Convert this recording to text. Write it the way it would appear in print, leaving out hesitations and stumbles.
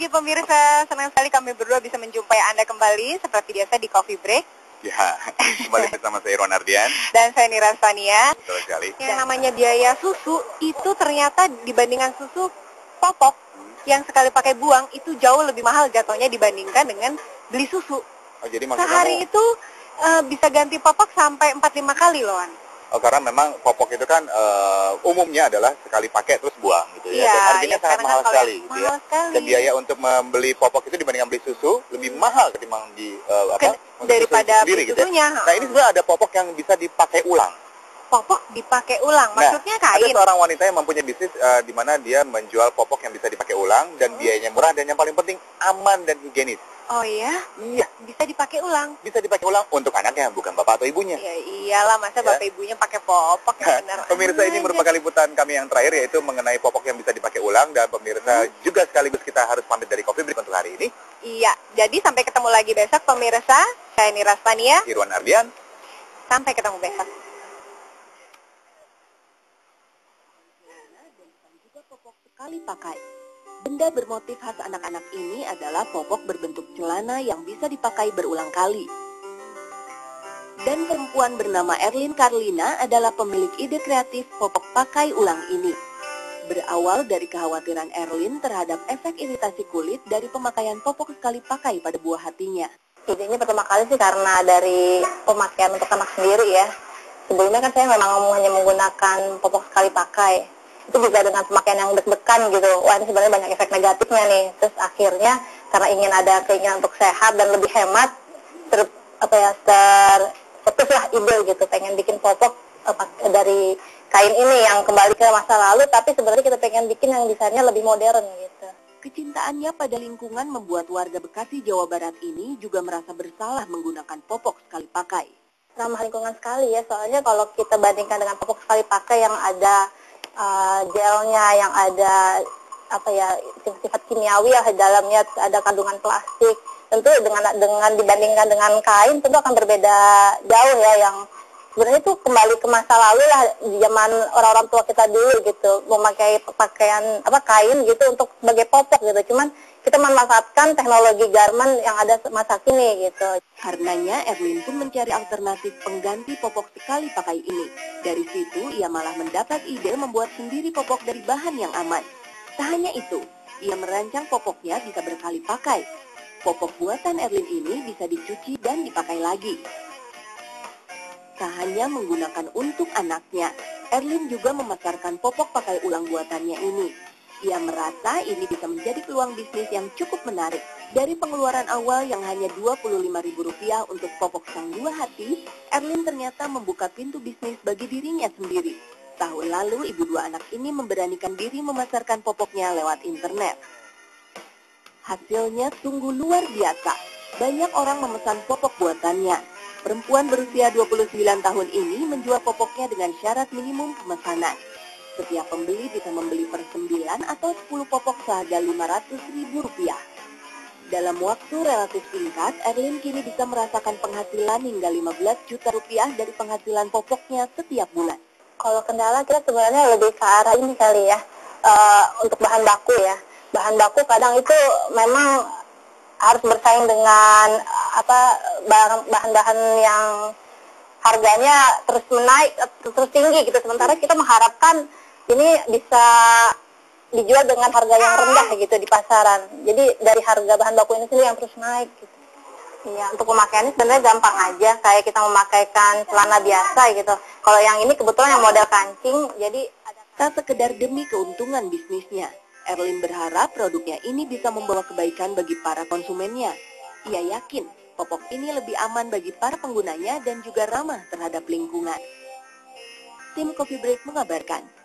pagi pemirsa, senang sekali kami berdua bisa menjumpai Anda kembali seperti biasa di Coffee Break. Ya, kembali bersama saya Irwan Ardian. Dan saya Nira Stania. Betul sekali. Yang namanya biaya susu itu ternyata dibandingkan susu popok yang sekali pakai buang itu jauh lebih mahal jatuhnya dibandingkan dengan beli susu. Oh, jadi maksud sehari kamu, itu bisa ganti popok sampai 4-5 kali loh, An. Oh, karena memang popok itu kan umumnya adalah sekali pakai terus buang gitu ya. Iya, Dan harganya sangat mahal sekali gitu ya. Mahal sekali. Dan biaya untuk membeli popok itu dibandingkan beli susu lebih mahal ketimbang di daripada susu sendiri beli gitu ya. susunya. Nah, ini sebenarnya ada popok yang bisa dipakai ulang. Popok dipakai ulang, maksudnya Ada kain. seorang wanita yang mempunyai bisnis di mana dia menjual popok yang bisa dipakai ulang dan biayanya murah dan yang paling penting aman dan higienis. Oh iya? Iya, Bisa dipakai ulang. bisa dipakai ulang untuk anaknya, bukan bapak atau ibunya. Ya iyalah, masa Ya. bapak ibunya pakai popok ya benar. Pemirsa, ini merupakan liputan kami yang terakhir yaitu mengenai popok yang bisa dipakai ulang, dan pemirsa juga sekaligus kita harus pamit dari Coffee Break untuk hari ini. Iya, jadi sampai ketemu lagi besok pemirsa. Saya Nira Stania. Irwan Ardian. Sampai ketemu besok. Juga popok sekali pakai. Benda bermotif khas anak-anak ini adalah popok berbentuk celana yang bisa dipakai berulang kali. Dan perempuan bernama Erlin Carlina adalah pemilik ide kreatif popok pakai ulang ini. Berawal dari kekhawatiran Erlin terhadap efek iritasi kulit dari pemakaian popok sekali pakai pada buah hatinya. Idenya pertama kali sih karena dari pemakaian untuk anak sendiri ya. Sebelumnya kan saya memang hanya menggunakan popok sekali pakai. Itu juga dengan pemakaian yang deg-degan gitu. Wah, ini sebenarnya banyak efek negatifnya nih. Terus akhirnya karena ingin ada keinginan untuk sehat dan lebih hemat, tercetuslah ide gitu, pengen bikin popok dari kain ini yang kembali ke masa lalu, tapi sebenarnya kita pengen bikin yang desainnya lebih modern gitu. Kecintaannya pada lingkungan membuat warga Bekasi, Jawa Barat ini juga merasa bersalah menggunakan popok sekali pakai. Ramah lingkungan sekali ya, soalnya kalau kita bandingkan dengan popok sekali pakai yang ada gelnya, yang ada sifat kimiawi ya di dalamnya, ada kandungan plastik. Tentu dengan dibandingkan dengan kain tentu akan berbeda jauh ya, yang sebenarnya itu kembali ke masa lalu lah, di zaman orang-orang tua kita dulu gitu, memakai pakaian kain gitu untuk sebagai popok gitu. Cuman kita memanfaatkan teknologi garment yang ada masa kini gitu. Karenanya Erlin pun mencari alternatif pengganti popok sekali pakai ini. Dari situ ia malah mendapat ide membuat sendiri popok dari bahan yang aman. Tak hanya itu, ia merancang popoknya bisa berkali pakai. Popok buatan Erlin ini bisa dicuci dan dipakai lagi. Tak hanya menggunakan untuk anaknya, Erlin juga memasarkan popok pakai ulang buatannya ini. Ia merasa ini bisa menjadi peluang bisnis yang cukup menarik. Dari pengeluaran awal yang hanya Rp25.000 untuk popok sang buah hati, Erlin ternyata membuka pintu bisnis bagi dirinya sendiri. Tahun lalu, ibu dua anak ini memberanikan diri memasarkan popoknya lewat internet. Hasilnya sungguh luar biasa. Banyak orang memesan popok buatannya. Perempuan berusia 29 tahun ini menjual popoknya dengan syarat minimum pemesanan. Setiap pembeli bisa membeli per 9 atau 10 popok seharga Rp500.000. Dalam waktu relatif singkat, Erlin kini bisa merasakan penghasilan hingga Rp15 juta dari penghasilan popoknya setiap bulan. Kalau kendala kita sebenarnya lebih ke arah ini kali ya, untuk bahan baku ya. Bahan baku kadang itu memang harus bersaing dengan bahan-bahan yang harganya terus menaik, terus tinggi gitu. Sementara kita mengharapkan ini bisa dijual dengan harga yang rendah gitu di pasaran. Jadi dari harga bahan baku ini sendiri yang terus naik gitu. Iya, untuk pemakaiannya sebenarnya gampang aja, kayak kita memakaikan celana biasa gitu. Kalau yang ini kebetulan yang model kancing, jadi tak sekedar demi keuntungan bisnisnya. Erlin berharap produknya ini bisa membawa kebaikan bagi para konsumennya. Ia yakin popok ini lebih aman bagi para penggunanya dan juga ramah terhadap lingkungan. Tim Coffee Break mengabarkan.